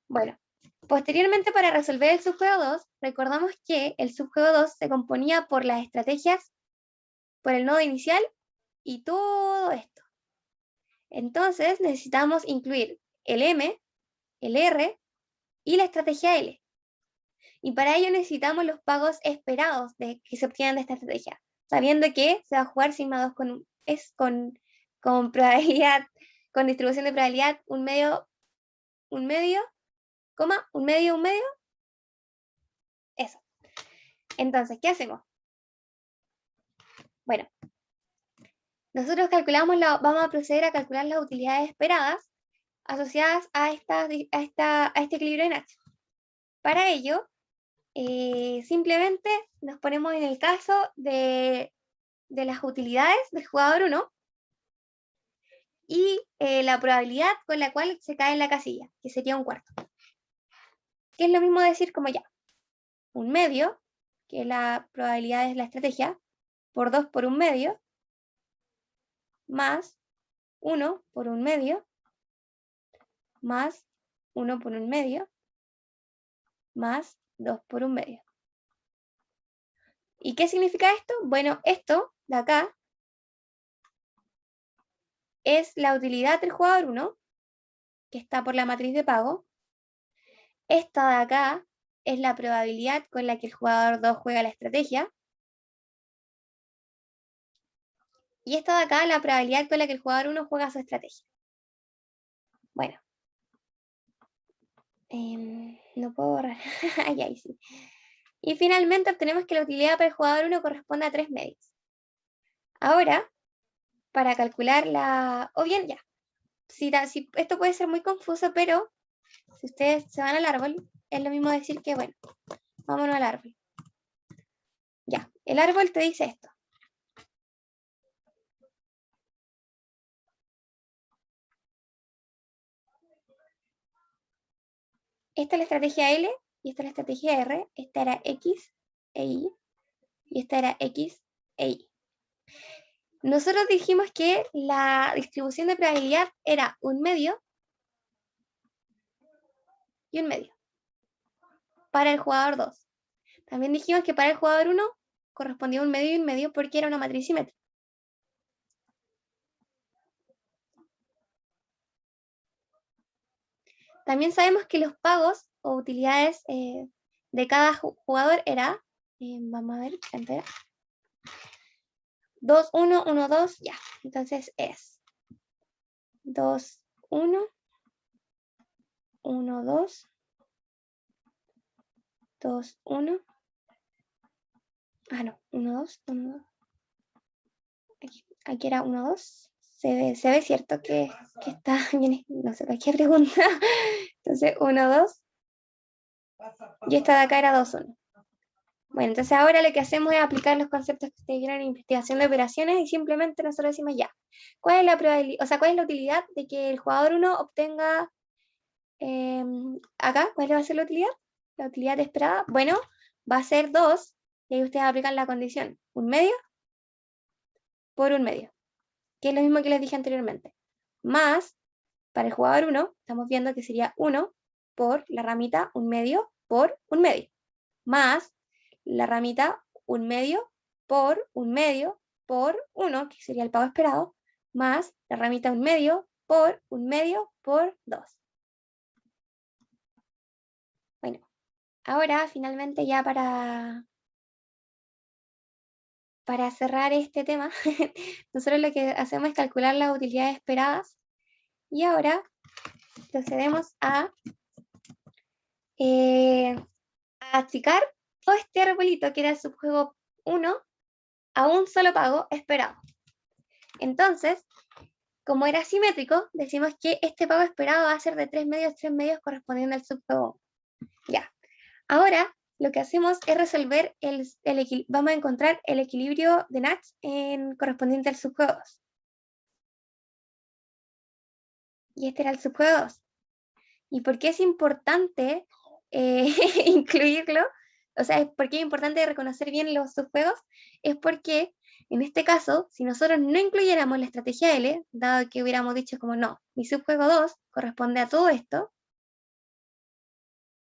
Speaker 1: Bueno, posteriormente, para resolver el subjuego 2, recordamos que el subjuego 2 se componía por las estrategias, por el nodo inicial y todo esto. Entonces necesitamos incluir el M, el R y la estrategia L. Y para ello necesitamos los pagos esperados que se obtienen de esta estrategia, sabiendo que se va a jugar sigma 2 con probabilidad, con distribución de probabilidad un medio coma, un medio, eso. Entonces, ¿qué hacemos? Bueno, nosotros vamos a proceder a calcular las utilidades esperadas asociadas a este equilibrio de Nash. Para ello, simplemente nos ponemos en el caso de las utilidades del jugador 1 y la probabilidad con la cual se cae en la casilla, que sería un cuarto. Que es lo mismo decir como ya, un medio, que la probabilidad es la estrategia, por 2 por un medio, más 1 por un medio, más 1 por un medio, más 2 por un medio. ¿Y qué significa esto? Bueno, esto de acá es la utilidad del jugador 1, que está por la matriz de pago. Esta de acá es la probabilidad con la que el jugador 2 juega la estrategia. Y esta de acá es la probabilidad con la que el jugador 1 juega su estrategia. Bueno. No puedo borrar. Ahí sí. Y finalmente obtenemos que la utilidad para el jugador 1 corresponde a 3 medios. Ahora, para calcular o bien ya, si esto puede ser muy confuso, pero si ustedes se van al árbol, es lo mismo decir que, bueno, vámonos al árbol. Ya, el árbol te dice esto. Esta es la estrategia L, y esta es la estrategia R, esta era X e Y, y esta era X e Y. Nosotros dijimos que la distribución de probabilidad era un medio y un medio para el jugador 2. También dijimos que para el jugador 1 correspondía un medio y un medio porque era una matriz simétrica. También sabemos que los pagos o utilidades de cada jugador era, vamos a ver, 2, 1, 1, 2, ya. Entonces es 2, 1, 1, 2, 2, 1. Ah, no, 1, 2, 1, 2. Aquí era 1, 2. Se ve cierto que está bien, no sé para qué pregunta. Entonces 1, 2. Y esta de acá era 2, 1. Bueno, entonces ahora lo que hacemos es aplicar los conceptos que ustedes vieron en investigación de operaciones y simplemente nosotros decimos ya, ¿cuál es la probabilidad, cuál es la utilidad de que el jugador 1 obtenga acá? ¿Cuál va a ser la utilidad? La utilidad esperada, bueno, va a ser 2, y ahí ustedes aplican la condición, un medio por un medio, que es lo mismo que les dije anteriormente, más, para el jugador 1, estamos viendo que sería 1 por la ramita un medio por un medio, más la ramita un medio por 1, que sería el pago esperado, más la ramita un medio por 2. Bueno, ahora finalmente ya para cerrar este tema, nosotros lo que hacemos es calcular las utilidades esperadas y ahora procedemos a achicar todo este arbolito que era el subjuego 1 a un solo pago esperado. Entonces, como era simétrico, decimos que este pago esperado va a ser de 3 medios correspondiendo al subjuego 1. Ya. Ahora, lo que hacemos es resolver vamos a encontrar el equilibrio de Nash correspondiente al subjuego 2. Y este era el subjuego 2. ¿Y por qué es importante incluirlo? O sea, ¿por qué es importante reconocer bien los subjuegos? Es porque, en este caso, si nosotros no incluyéramos la estrategia L, dado que hubiéramos dicho como no, mi subjuego 2 corresponde a todo esto,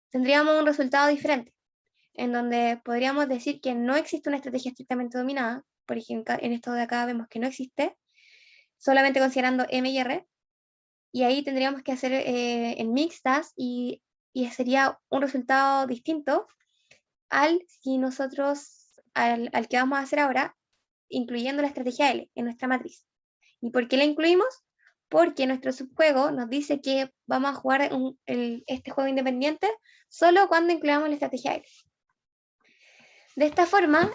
Speaker 1: tendríamos un resultado diferente, en donde podríamos decir que no existe una estrategia estrictamente dominada. Por ejemplo, en esto de acá vemos que no existe, solamente considerando M y R, y ahí tendríamos que hacer en mixtas y sería un resultado distinto al que vamos a hacer ahora, incluyendo la estrategia L en nuestra matriz. ¿Y por qué la incluimos? porque nuestro subjuego nos dice que vamos a jugar este juego independiente solo cuando incluyamos la estrategia L. De esta forma,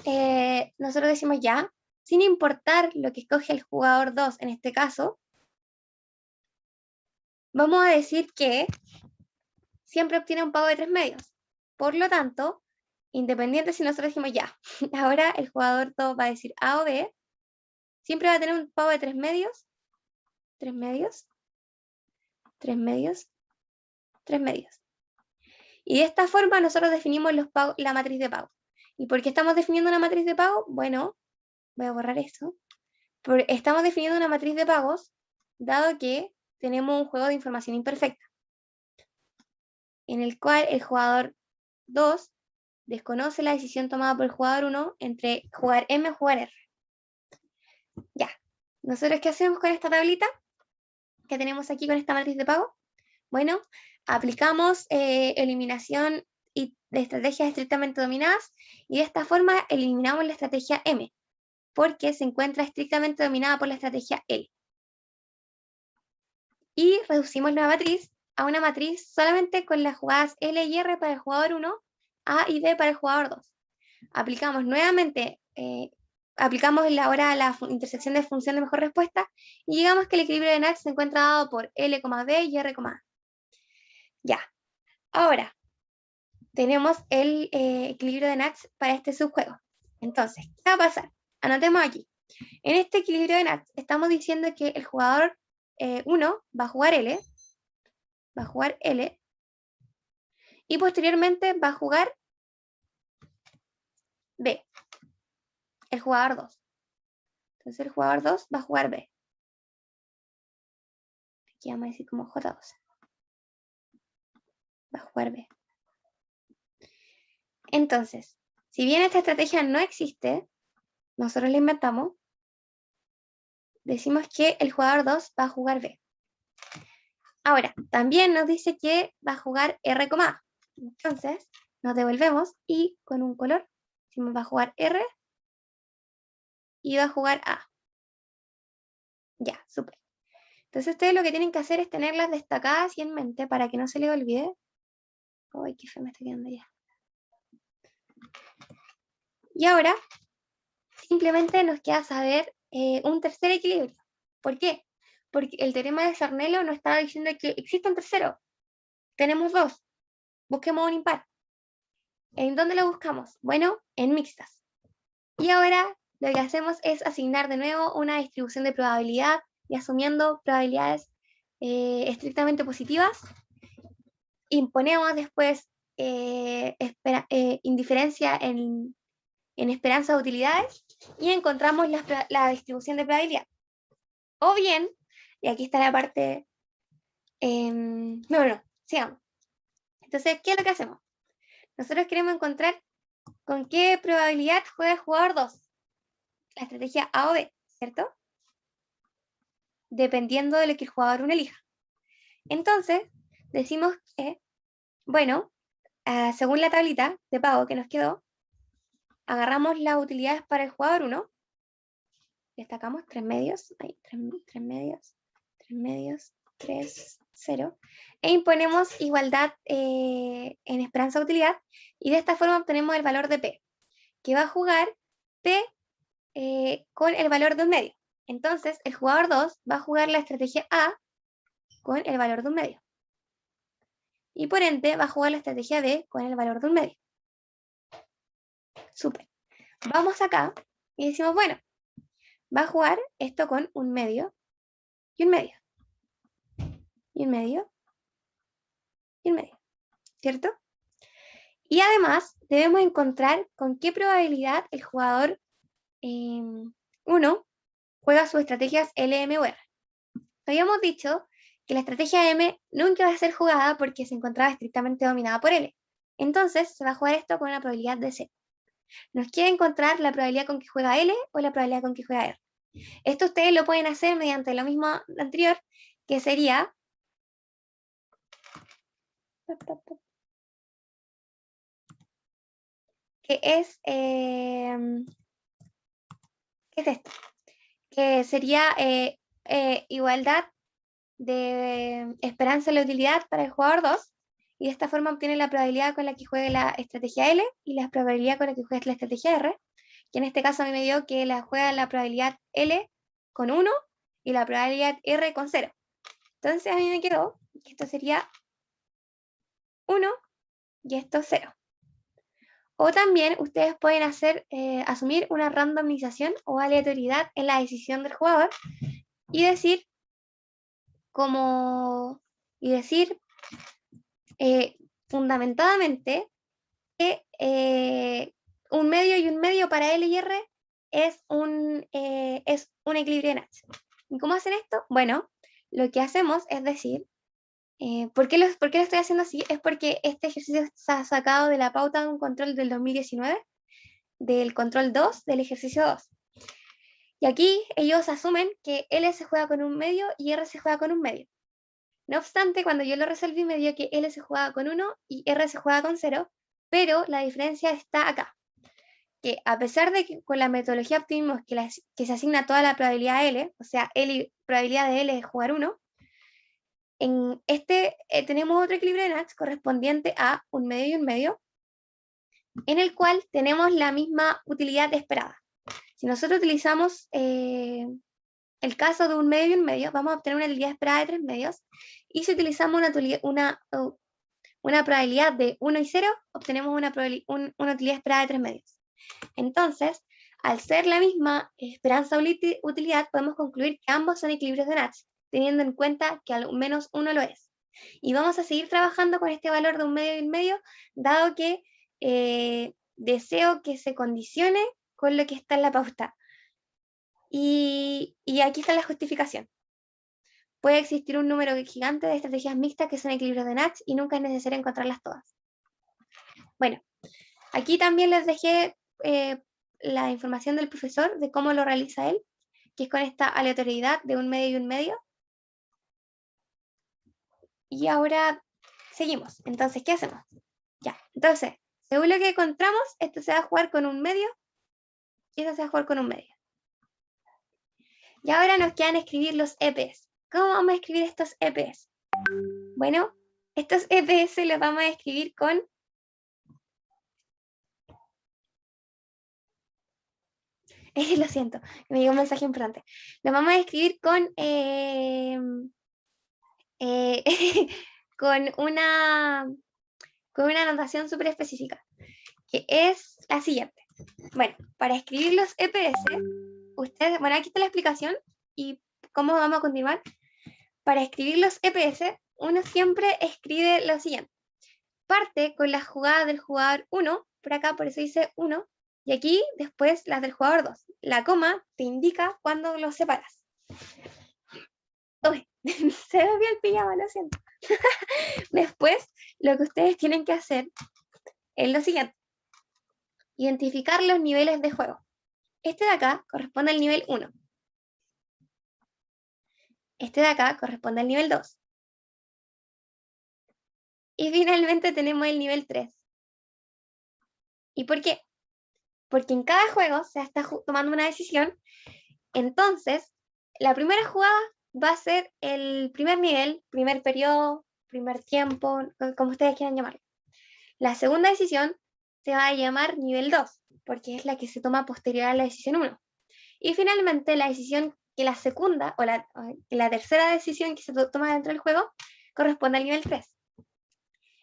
Speaker 1: nosotros decimos ya, sin importar lo que escoge el jugador 2 en este caso, vamos a decir que siempre obtiene un pago de 3 medios. Por lo tanto, independiente si nosotros decimos ya, ahora el jugador 2 va a decir A o B, siempre va a tener un pago de 3 medios, 3 medios, 3 medios, 3 medios. Y de esta forma nosotros definimos la matriz de pago. ¿Y por qué estamos definiendo una matriz de pago? Bueno, voy a borrar esto. Estamos definiendo una matriz de pagos dado que tenemos un juego de información imperfecta, en el cual el jugador 2 desconoce la decisión tomada por el jugador 1 entre jugar M o jugar R. Ya. ¿Nosotros qué hacemos con esta tablita que tenemos aquí con esta matriz de pago? Bueno, aplicamos eliminación de estrategias estrictamente dominadas y de esta forma eliminamos la estrategia M, porque se encuentra estrictamente dominada por la estrategia L. Y reducimos la matriz a una matriz solamente con las jugadas L y R para el jugador 1, A y B para el jugador 2. Aplicamos nuevamente, aplicamos ahora la intersección de función de mejor respuesta y llegamos que el equilibrio de Nash se encuentra dado por L, B y R, A. Ya, ahora tenemos el equilibrio de Nash para este subjuego. Entonces, ¿qué va a pasar? Anotemos aquí. En este equilibrio de Nash estamos diciendo que el jugador 1 va a jugar L, y posteriormente va a jugar B, el jugador 2. Entonces el jugador 2 va a jugar B. Aquí vamos a decir como J2. Va a jugar B. Entonces, si bien esta estrategia no existe, nosotros la inventamos, decimos que el jugador 2 va a jugar B. Ahora, también nos dice que va a jugar R, A. Entonces, nos devolvemos y con un color decimos va a jugar R y va a jugar A. Ya, súper. Entonces ustedes lo que tienen que hacer es tenerlas destacadas y en mente para que no se les olvide. Ay, qué feo me está quedando ya. Y ahora, simplemente nos queda saber un tercer equilibrio. ¿Por qué? Porque el teorema de Sarnello nos estaba diciendo que existe un tercero. Tenemos dos. Busquemos un impar. ¿En dónde lo buscamos? Bueno, en mixtas. Y ahora lo que hacemos es asignar de nuevo una distribución de probabilidad y asumiendo probabilidades estrictamente positivas, imponemos después indiferencia en esperanza de utilidades y encontramos la distribución de probabilidad. O bien, y aquí está la parte... sigamos. Entonces, ¿qué es lo que hacemos? Nosotros queremos encontrar con qué probabilidad juega el jugador 2. La estrategia A o B, ¿cierto? Dependiendo de lo que el jugador 1 elija. Entonces, decimos que, bueno, según la tablita de pago que nos quedó, agarramos las utilidades para el jugador 1, destacamos 3 medios, ahí, 3 medios, 3 medios, 3, 0, e imponemos igualdad en esperanza de utilidad, y de esta forma obtenemos el valor de P, que va a jugar P con el valor de un medio. Entonces, el jugador 2 va a jugar la estrategia A con el valor de un medio. Y por ende, va a jugar la estrategia B con el valor de un medio. Súper. Vamos acá y decimos, bueno, va a jugar esto con un medio y un medio. Y un medio y un medio. ¿Cierto? Y además, debemos encontrar con qué probabilidad el jugador 1 juega sus estrategias L, M o R. Habíamos dicho que la estrategia M nunca va a ser jugada porque se encontraba estrictamente dominada por L. Entonces, se va a jugar esto con una probabilidad de 0. Nos quiere encontrar la probabilidad con que juega L o la probabilidad con que juega R. Esto ustedes lo pueden hacer mediante lo mismo anterior, que sería... que es... ¿qué es esto? Que sería igualdad de esperanza en la utilidad para el jugador 2, y de esta forma obtiene la probabilidad con la que juegue la estrategia L y la probabilidad con la que juegue la estrategia R, que en este caso a mí me dio que la juega la probabilidad L con 1 y la probabilidad R con 0. Entonces a mí me quedó que esto sería 1 y esto 0. O también ustedes pueden asumir una randomización o aleatoriedad en la decisión del jugador y decir fundamentadamente que un medio y un medio para L y R es un equilibrio de Nash. ¿Y cómo hacen esto? Bueno, lo que hacemos es decir, ¿por qué lo estoy haciendo así? Es porque este ejercicio está sacado de la pauta de un control del 2019, del control 2 del ejercicio 2. Y aquí ellos asumen que L se juega con un medio y R se juega con un medio. No obstante, cuando yo lo resolví me dio que L se juega con 1 y R se juega con 0, pero la diferencia está acá. Que a pesar de que con la metodología obtuvimos que se asigna toda la probabilidad a L, o sea, probabilidad de L es jugar 1, en este tenemos otro equilibrio de Nash correspondiente a un medio y un medio, en el cual tenemos la misma utilidad esperada. Si nosotros utilizamos el caso de un medio y un medio, vamos a obtener una utilidad esperada de 3 medios, y si utilizamos una probabilidad de 1 y 0, obtenemos una utilidad esperada de 3 medios. Entonces, al ser la misma esperanza utilidad, podemos concluir que ambos son equilibrios de Nash, teniendo en cuenta que al menos uno lo es. Y vamos a seguir trabajando con este valor de un medio y un medio, dado que deseo que se condicione con lo que está en la pauta. Y aquí está la justificación. Puede existir un número gigante de estrategias mixtas que son equilibrios de Nash y nunca es necesario encontrarlas todas. Bueno, aquí también les dejé la información del profesor de cómo lo realiza él, que es con esta aleatoriedad de un medio y un medio. Y ahora seguimos. Entonces, ¿qué hacemos? Ya, entonces, según lo que encontramos, esto se va a jugar con un medio y esto se va a jugar con un medio. Y ahora nos quedan escribir los EPS. ¿Cómo vamos a escribir estos EPS? Bueno, estos EPS los vamos a escribir con lo siento, me llegó un mensaje importante. Lo vamos a escribir con con una anotación súper específica, que es la siguiente. Bueno, para escribir los EPS, ustedes, bueno, aquí está la explicación y cómo vamos a continuar. Para escribir los EPS, uno siempre escribe lo siguiente. Parte con la jugada del jugador 1, por acá por eso dice 1, y aquí después las del jugador 2. La coma te indica cuándo los separas. Uy, se me vio el pijama, lo siento. Después, lo que ustedes tienen que hacer es lo siguiente. Identificar los niveles de juego. Este de acá corresponde al nivel 1. Este de acá corresponde al nivel 2. Y finalmente tenemos el nivel 3. ¿Y por qué? Porque en cada juego se está tomando una decisión. Entonces, la primera jugada va a ser el primer nivel, primer periodo, primer tiempo, como ustedes quieran llamarlo. La segunda decisión se va a llamar nivel 2, porque es la que se toma posterior a la decisión 1. Y finalmente, la decisión que la segunda o la tercera decisión que se toma dentro del juego corresponde al nivel 3.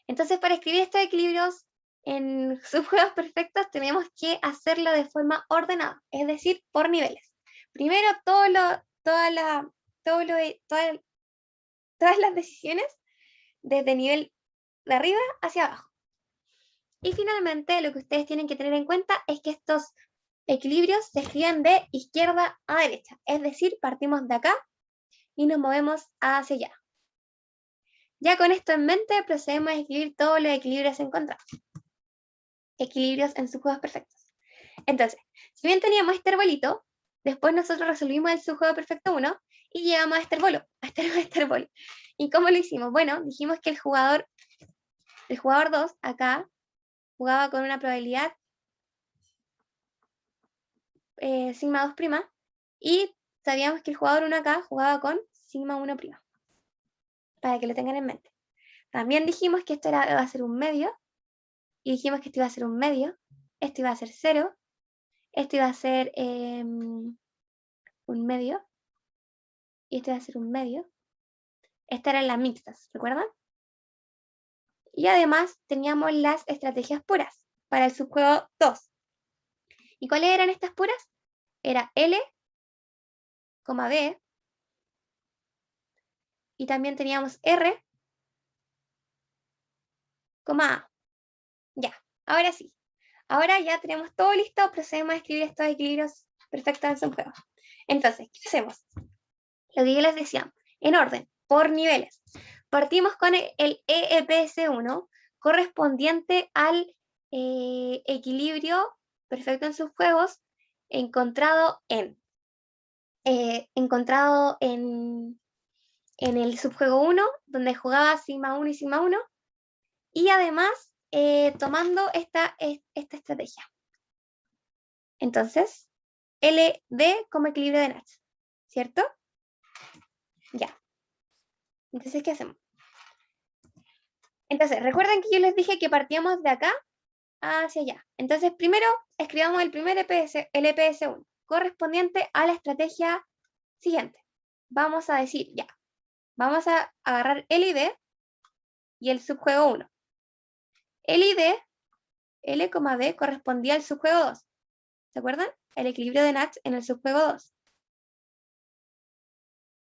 Speaker 1: Entonces, para escribir estos equilibrios en subjuegos perfectos, tenemos que hacerlo de forma ordenada, es decir, por niveles. Primero, todas las decisiones desde nivel de arriba hacia abajo. Y finalmente, lo que ustedes tienen que tener en cuenta es que estos equilibrios se escriben de izquierda a derecha, es decir, partimos de acá y nos movemos hacia allá. Ya con esto en mente, procedemos a escribir todos los equilibrios encontrados. Equilibrios en subjuegos perfectos. Entonces, si bien teníamos este arbolito, después nosotros resolvimos el subjuego perfecto 1 y llegamos a este árbol. ¿Y cómo lo hicimos? Bueno, dijimos que el jugador 2 acá jugaba con una probabilidad sigma 2' y sabíamos que el jugador 1 acá jugaba con sigma 1'. para que lo tengan en mente. También dijimos que esto iba a ser un medio, y dijimos que esto iba a ser un medio, esto iba a ser 0, esto iba a ser un medio, y esto iba a ser un medio. Estas eran las mixtas, ¿recuerdan? Y además teníamos las estrategias puras para el subjuego 2. ¿Y cuáles eran estas puras? Era L, B, y también teníamos R, A. Ya, ahora sí. Ahora ya tenemos todo listo, procedemos a escribir estos equilibrios perfectos en subjuego. Entonces, ¿qué hacemos? Lo que yo les decía, en orden, por niveles. Partimos con el EEPS1 correspondiente al equilibrio perfecto en subjuegos encontrado en el subjuego 1, donde jugaba sigma 1 y sigma 1, y además tomando esta estrategia. Entonces, LD como equilibrio de Nash, ¿cierto? Ya. Entonces, ¿qué hacemos? Entonces, recuerden que yo les dije que partíamos de acá hacia allá. Entonces, primero escribamos el primer el EPS1, correspondiente a la estrategia siguiente. Vamos a decir, ya, vamos a agarrar el ID y el subjuego 1. El ID, L, D, correspondía al subjuego 2. ¿Se acuerdan? El equilibrio de Nash en el subjuego 2.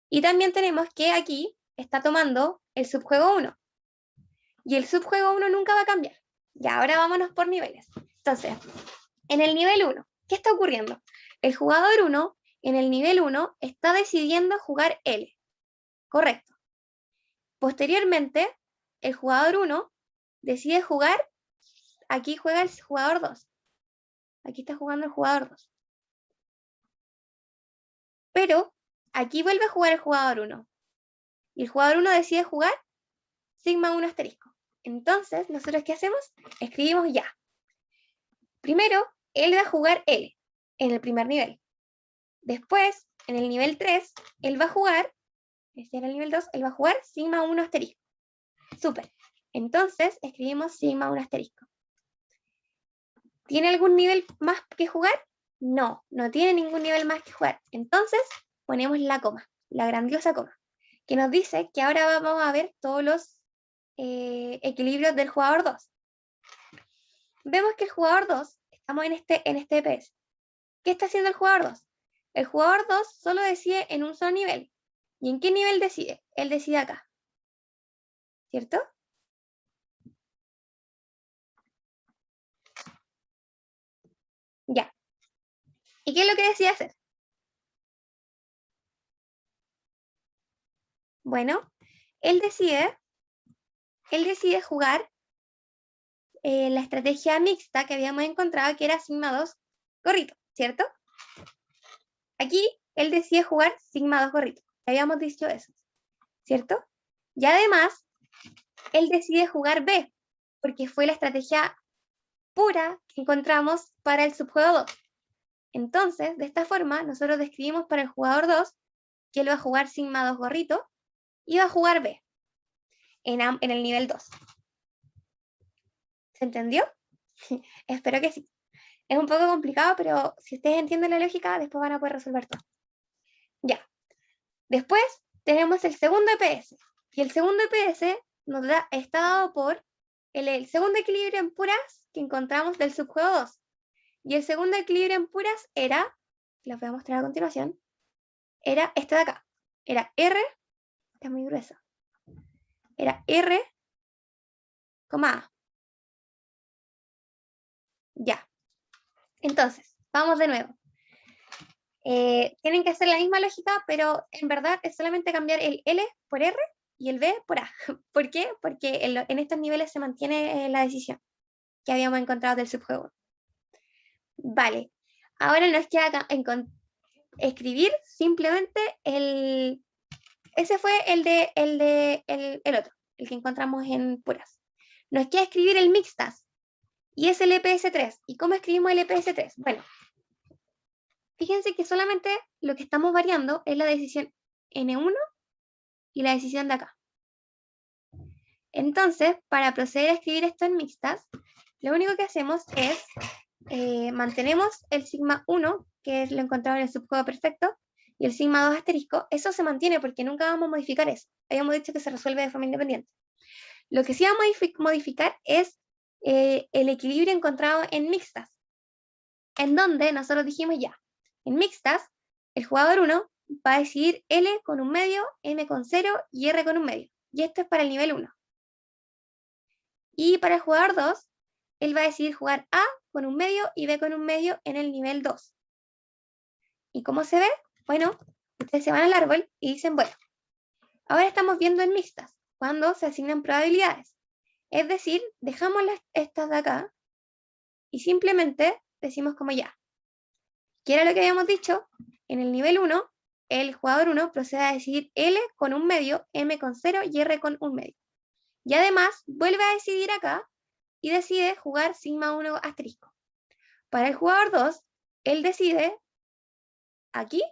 Speaker 1: Y también tenemos que aquí está tomando el subjuego 1. Y el subjuego 1 nunca va a cambiar. Ya, ahora vámonos por niveles. Entonces, en el nivel 1, ¿qué está ocurriendo? El jugador 1, en el nivel 1, está decidiendo jugar L. Correcto. Posteriormente, el jugador 1 decide jugar, aquí juega el jugador 2. Aquí está jugando el jugador 2. Pero, aquí vuelve a jugar el jugador 1. Y el jugador 1 decide jugar sigma 1 asterisco. Entonces, ¿nosotros qué hacemos? Escribimos ya. Primero, él va a jugar L en el primer nivel. Después, en el nivel 3, él va a jugar, este era el nivel 2, él va a jugar sigma 1 asterisco. Súper. Entonces, escribimos sigma 1 asterisco. ¿Tiene algún nivel más que jugar? No, no tiene ningún nivel más que jugar. Entonces, ponemos la coma, la grandiosa coma, que nos dice que ahora vamos a ver todos los equilibrios del jugador 2. Vemos que el jugador 2, estamos en este EPS. ¿Qué está haciendo el jugador 2? El jugador 2 solo decide en un solo nivel. ¿Y en qué nivel decide? Él decide acá. ¿Cierto? Ya. ¿Y qué es lo que decide hacer? Bueno, él decide jugar la estrategia mixta que habíamos encontrado, que era sigma 2 gorrito, ¿cierto? Aquí él decide jugar sigma 2 gorrito. Habíamos dicho eso, ¿cierto? Y además, él decide jugar B, porque fue la estrategia pura que encontramos para el subjuego 2. Entonces, de esta forma, nosotros describimos para el jugador 2 que él va a jugar sigma 2 gorrito y va a jugar B en el nivel 2. ¿Se entendió? Espero que sí. Es un poco complicado, pero si ustedes entienden la lógica, después van a poder resolver todo. Ya. Después tenemos el segundo EPS. Y el segundo EPS está dado por el segundo equilibrio en puras que encontramos del subjuego 2. Y el segundo equilibrio en puras era, les voy a mostrar a continuación, era este de acá. Era R, está muy gruesa. Era R, A. Ya. Entonces, vamos de nuevo. Tienen que hacer la misma lógica, pero en verdad es solamente cambiar el L por R y el B por A. ¿Por qué? Porque en estos niveles se mantiene la decisión que habíamos encontrado del subjuego. Vale. Ahora nos queda escribir simplemente ese fue el otro, el que encontramos en puras. Nos queda escribir el mixtas, y es el EPS3. ¿Y cómo escribimos el EPS3? Bueno, fíjense que solamente lo que estamos variando es la decisión N1 y la decisión de acá. Entonces, para proceder a escribir esto en mixtas, lo único que hacemos es mantenemos el sigma 1, que es lo encontrado en el subjuego perfecto, y el sigma 2 asterisco. Eso se mantiene porque nunca vamos a modificar eso. Habíamos dicho que se resuelve de forma independiente. Lo que sí vamos a modificar es el equilibrio encontrado en mixtas, en donde nosotros dijimos ya, en mixtas, el jugador 1 va a decidir L con un medio, M con 0 y R con un medio. Y esto es para el nivel 1. Y para el jugador 2, él va a decidir jugar A con un medio y B con un medio en el nivel 2. ¿Y cómo se ve? Bueno, ustedes se van al árbol y dicen, bueno, ahora estamos viendo en mixtas, cuando se asignan probabilidades. Es decir, dejamos estas de acá y simplemente decimos como ya. ¿Qué era lo que habíamos dicho? En el nivel 1, el jugador 1 procede a decidir L con un medio, M con 0 y R con un medio. Y además vuelve a decidir acá y decide jugar sigma 1 asterisco. Para el jugador 2, él decide aquí,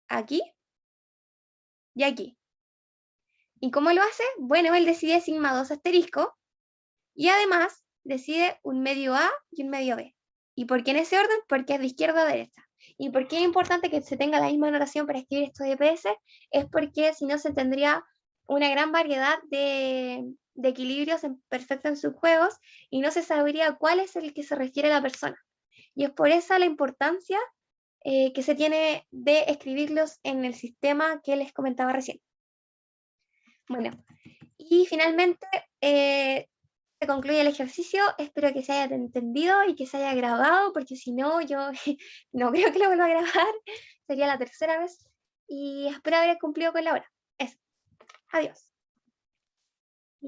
Speaker 1: aquí y aquí. ¿Y cómo lo hace? Bueno, él decide sigma 2 asterisco y además decide un medio A y un medio B. ¿Y por qué en ese orden? Porque es de izquierda a derecha. ¿Y por qué es importante que se tenga la misma notación para escribir estos EPS? Es porque si no se tendría una gran variedad de equilibrios perfectos en subjuegos y no se sabría cuál es el que se refiere a la persona. Y es por eso la importancia que se tiene de escribirlos en el sistema que les comentaba recién. Bueno, y finalmente se concluye el ejercicio. Espero que se haya entendido y que se haya grabado, porque si no, yo no creo que lo vuelva a grabar. Sería la tercera vez. Y espero haber cumplido con la hora. Eso. Adiós.